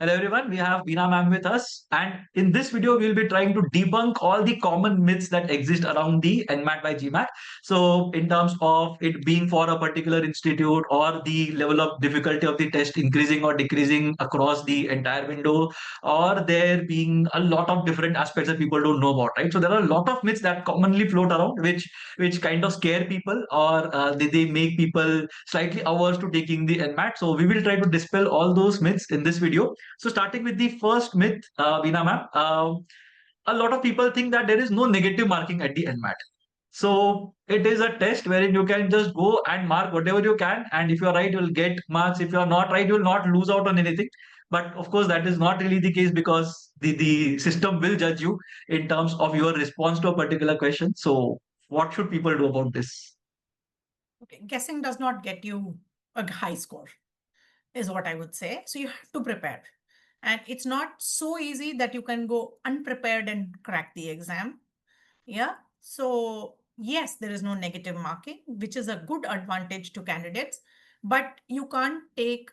Hello everyone, we have Bina ma'am with us, and in this video we'll be trying to debunk all the common myths that exist around the NMAT by GMAC. So in terms of it being for a particular institute or the level of difficulty of the test increasing or decreasing across the entire window, or there being a lot of different aspects that people don't know about, right? So there are a lot of myths that commonly float around, which kind of scare people or they make people slightly averse to taking the NMAT. So we will try to dispel all those myths in this video. So starting with the first myth, Veena ma'am, a lot of people think that there is no negative marking at the NMAT. So it is a test wherein you can just go and mark whatever you can, and if you are right, you will get marks. If you are not right, you will not lose out on anything. But of course, that is not really the case because the system will judge you in terms of your response to a particular question. So what should people do about this? Okay, guessing does not get you a high score, is what I would say. So you have to prepare. And it's not so easy that you can go unprepared and crack the exam. Yeah. So, yes, there is no negative marking, which is a good advantage to candidates, but you can't take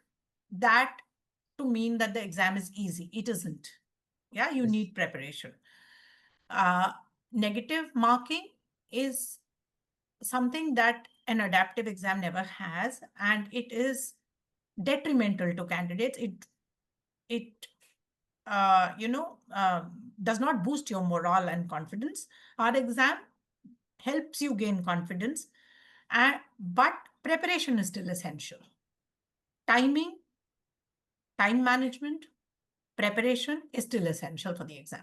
that to mean that the exam is easy. It isn't. Yeah, you Yes. need preparation. Uh, Negative marking is something that an adaptive exam never has, and it is detrimental to candidates. It does not boost your morale and confidence. Our exam helps you gain confidence, but preparation is still essential. Timing, time management, preparation is still essential for the exam.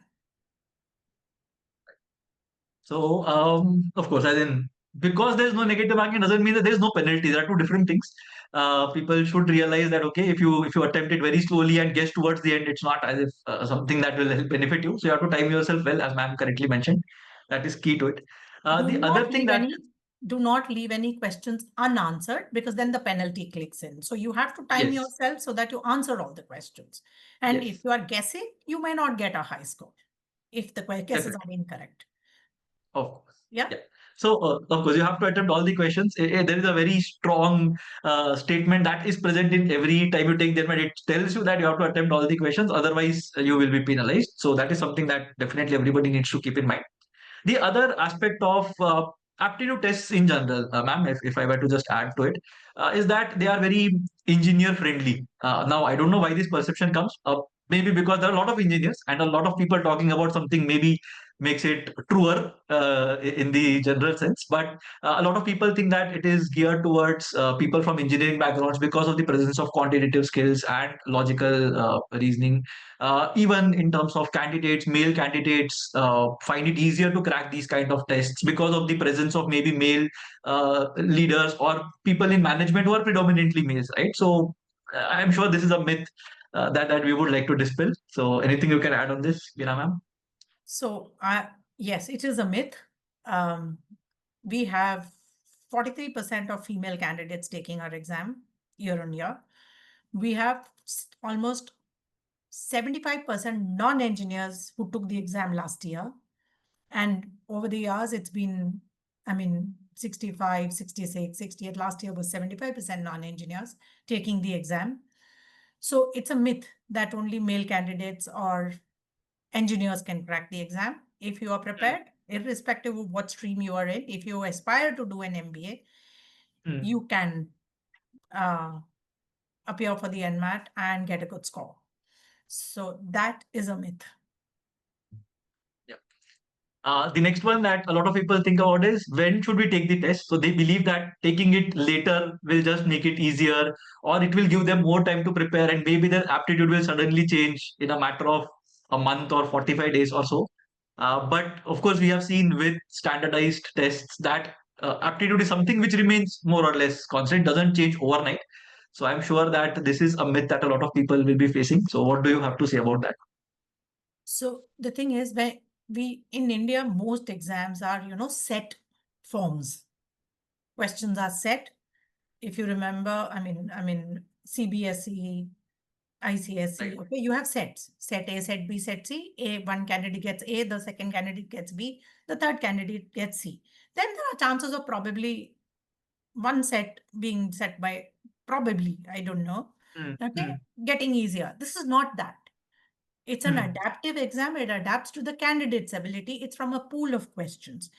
So, of course, as in because there's no negative marking doesn't mean that there's no penalty. There are two different things. People should realize that okay, if you attempt it very slowly and guess towards the end, it's not as if something that will help benefit you. So you have to time yourself well, as ma'am correctly mentioned. That is key to it. Do The other not thing leave that any do not leave any questions unanswered, because then the penalty clicks in. So you have to time yes, yourself so that you answer all the questions. And if yes, you are guessing, you may not get a high score if the guesses definitely. are incorrect. Of course. Yeah. Yeah. So, of course, you have to attempt all the questions. There is a very strong statement that is present in every time you take them, and it tells you that you have to attempt all the questions. Otherwise, you will be penalized. So, that is something that definitely everybody needs to keep in mind. The other aspect of aptitude tests in general, ma'am, if I were to just add to it, is that they are very engineer friendly. Now, I don't know why this perception comes. Maybe because there are a lot of engineers and a lot of people talking about something maybe makes it truer in the general sense. But a lot of people think that it is geared towards people from engineering backgrounds because of the presence of quantitative skills and logical reasoning. Even in terms of candidates, male candidates find it easier to crack these kind of tests because of the presence of maybe male leaders or people in management who are predominantly males, right? So I'm sure this is a myth that we would like to dispel. So anything you can add on this, Veena ma'am? So, yes, it is a myth. Um, we have 43% of female candidates taking our exam year on year. We have almost 75% non-engineers who took the exam last year. And over the years, it's been, I mean, 65, 66, 68. Last year was 75% non-engineers taking the exam. So it's a myth that only male candidates or engineers can crack the exam. If you are prepared, irrespective of what stream you are in, if you aspire to do an MBA, Mm. you can uh, appear for the NMAT and get a good score. So that is a myth. The next one that a lot of people think about is when should we take the test? So they believe that taking it later will just make it easier, or it will give them more time to prepare, and maybe their aptitude will suddenly change in a matter of a month or 45 days or so. But of course, we have seen with standardized tests that aptitude is something which remains more or less constant, doesn't change overnight. So I'm sure that this is a myth that a lot of people will be facing. So what do you have to say about that? So the thing is, when we in India, most exams are, set forms. Questions are set. If you remember, I mean, CBSE, Right. ICSE, okay, you have sets. Set A, set B, set C. One candidate gets A, the second candidate gets B, the third candidate gets C. Then there are chances of probably one set being set by, probably, I don't know. Okay, getting easier. This is not that. It's an adaptive exam. It adapts to the candidate's ability. It's from a pool of questions.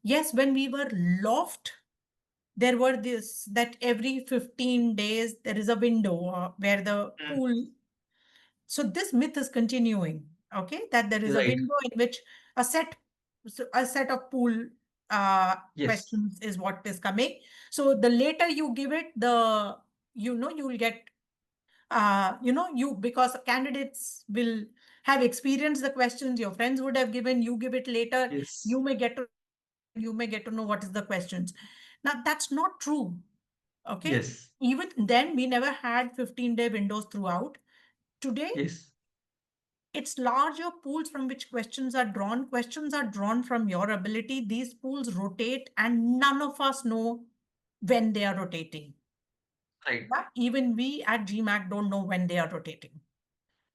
Yes, when we were loft, there were this that every 15 days there is a window where the pool. So this myth is continuing. Okay, that there is a Right. window in which a set a set of pool Yes. questions is what is coming. So the later you give it, the you will get you because candidates will have experienced the questions your friends would have given, you give it later, Yes. you may get to know what is the questions. Now that's not true. Okay, Yes. even then we never had 15-day windows throughout. Today Yes. it's larger pools from which questions are drawn. Questions are drawn from your ability. These pools rotate and none of us know when they are rotating. Right. Yeah? Even we at GMAC don't know when they are rotating.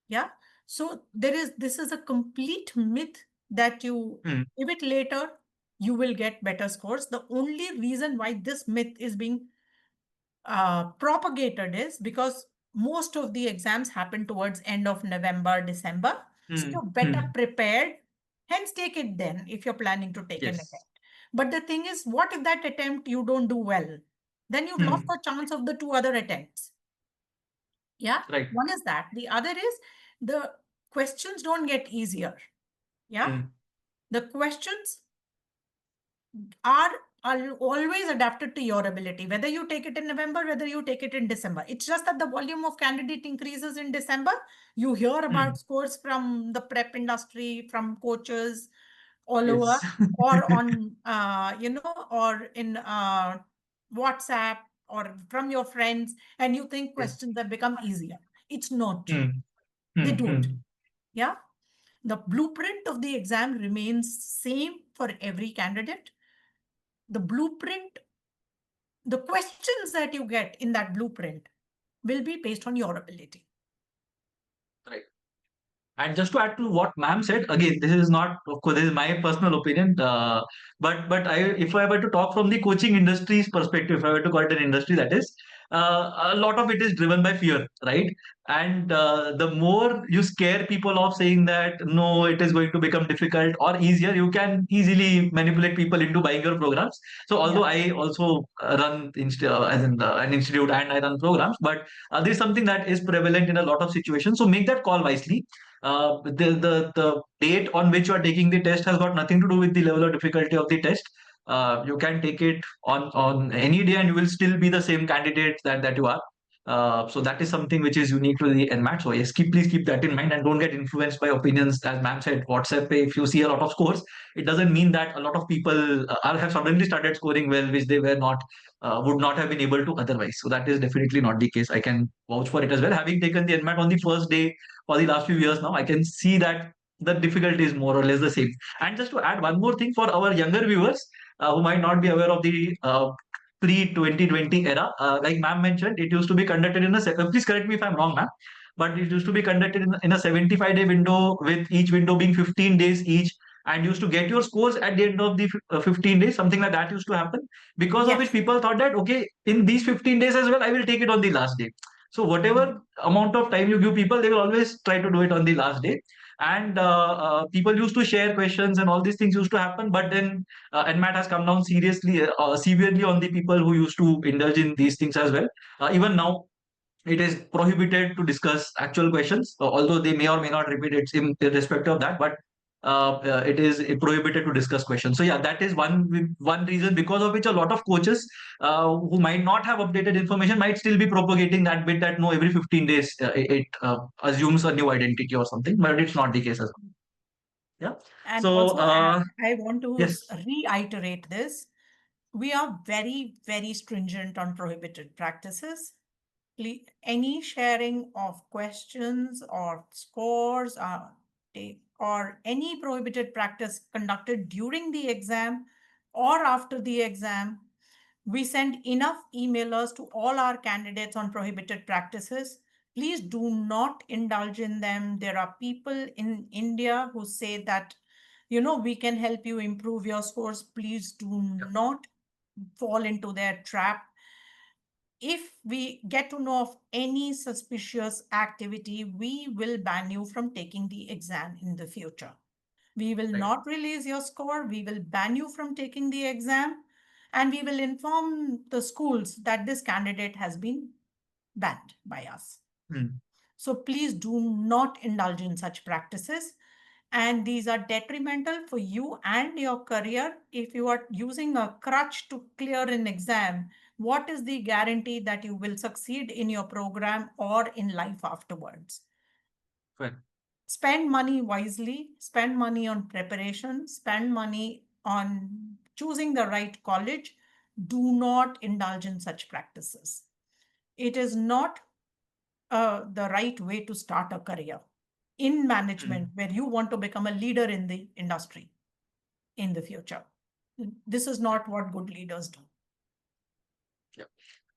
Yeah. So this is a complete myth that you give it later, you will get better scores. The only reason why this myth is being propagated is because most of the exams happen towards end of November, December. So you're better prepared. Hence, take it then if you're planning to take an Yes. attempt. But the thing is, what if that attempt you don't do well? Then you've lost the chance of the two other attempts. Yeah. Right. One is that. The other is the questions don't get easier. Yeah. The questions are always adapted to your ability, whether you take it in November, whether you take it in December. It's just that the volume of candidate increases in December. You hear about scores from the prep industry, from coaches all over, Yes. or on, or in WhatsApp or from your friends, and you think Yes. questions have become easier. It's not. Hmm. They Hmm. don't. Yeah. The blueprint of the exam remains same for every candidate. The blueprint, the questions that you get in that blueprint will be based on your ability. Right. And just to add to what ma'am said, again, this is not, of course, this is my personal opinion. But if I were to talk from the coaching industry's perspective, if I were to call it an industry, that is, a lot of it is driven by fear, right? And the more you scare people off saying that no, it is going to become difficult or easier, you can easily manipulate people into buying your programs. So Yeah. although I also run as in an institute and I run programs, but this is something that is prevalent in a lot of situations. So make that call wisely. The date on which you are taking the test has got nothing to do with the level of difficulty of the test. You can take it on any day and you will still be the same candidate that you are. So that is something which is unique to the NMAT. So yes, please keep that in mind and don't get influenced by opinions. As ma'am said, WhatsApp, if you see a lot of scores, it doesn't mean that a lot of people have suddenly started scoring well, which they were not, would not have been able to otherwise. So that is definitely not the case. I can vouch for it as well. Having taken the NMAT on the first day for the last few years now, I can see that the difficulty is more or less the same. And just to add one more thing for our younger viewers who might not be aware of the pre-2020 era, like ma'am mentioned, it used to be conducted in please correct me if I'm wrong, ma'am, but it used to be conducted in a 75-day window, with each window being 15 days each, and used to get your scores at the end of the 15 days, something like that used to happen, because of which Yes. people thought that, okay, in these 15 days as well, I will take it on the last day. So whatever amount of time you give people, they will always try to do it on the last day. And people used to share questions and all these things used to happen. But then NMAT has come down severely on the people who used to indulge in these things as well. Even now, it is prohibited to discuss actual questions, although they may or may not repeat it in respect of that. But it is prohibited to discuss questions. So yeah, that is one reason because of which a lot of coaches who might not have updated information might still be propagating that bit that no, every 15 days it assumes a new identity or something, but it's not the case as well. Yeah. And So also, I want to yes. reiterate this. We are very, very stringent on prohibited practices. Any sharing of questions or scores or any prohibited practice conducted during the exam or after the exam, we send enough emailers to all our candidates on prohibited practices. Please do not indulge in them. There are people in India who say that, we can help you improve your scores. Please do not fall into their trap. if we get to know of any suspicious activity, we will ban you from taking the exam in the future. We will Right. not release your score. We will ban you from taking the exam. And we will inform the schools that this candidate has been banned by us. Hmm. So please do not indulge in such practices. And these are detrimental for you and your career. If you are using a crutch to clear an exam, what is the guarantee that you will succeed in your program or in life afterwards? Right. Spend money wisely, spend money on preparation, spend money on choosing the right college. Do not indulge in such practices. It is not the right way to start a career in management Hmm. where you want to become a leader in the industry in the future. This is Yeah. not what good leaders do. Yeah.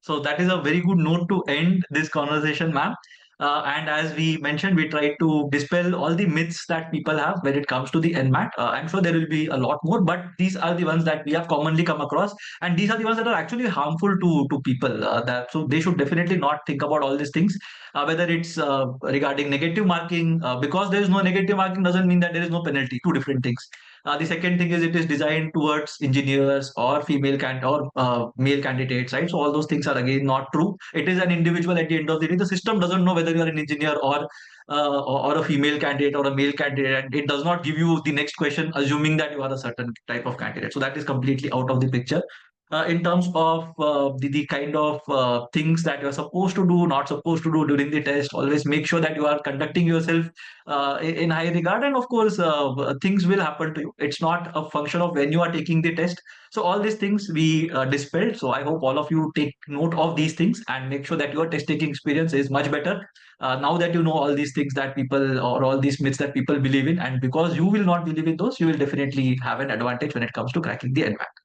So that is a very good note to end this conversation, ma'am. And as we mentioned, we try to dispel all the myths that people have when it comes to the NMAT. I'm sure there will be a lot more, but these are the ones that we have commonly come across, and these are the ones that are actually harmful to people. That so they should definitely not think about all these things. Whether it's regarding negative marking, because there is no negative marking doesn't mean that there is no penalty. Two different things. The second thing is it is designed towards engineers or male candidates, right? So all those things are again not true. It is an individual at the end of the day. The system doesn't know whether you are an engineer or a female candidate or a male candidate, and it does not give you the next question assuming that you are a certain type of candidate. So that is completely out of the picture. In terms of the kind of things that you're supposed to do, not supposed to do during the test, always make sure that you are conducting yourself in high regard. And of course, things will happen to you. It's not a function of when you are taking the test. So all these things we dispelled. So I hope all of you take note of these things and make sure that your test taking experience is much better. Now that you know all these things that people or all these myths that people believe in, and because you will not believe in those, you will definitely have an advantage when it comes to cracking the NMAT.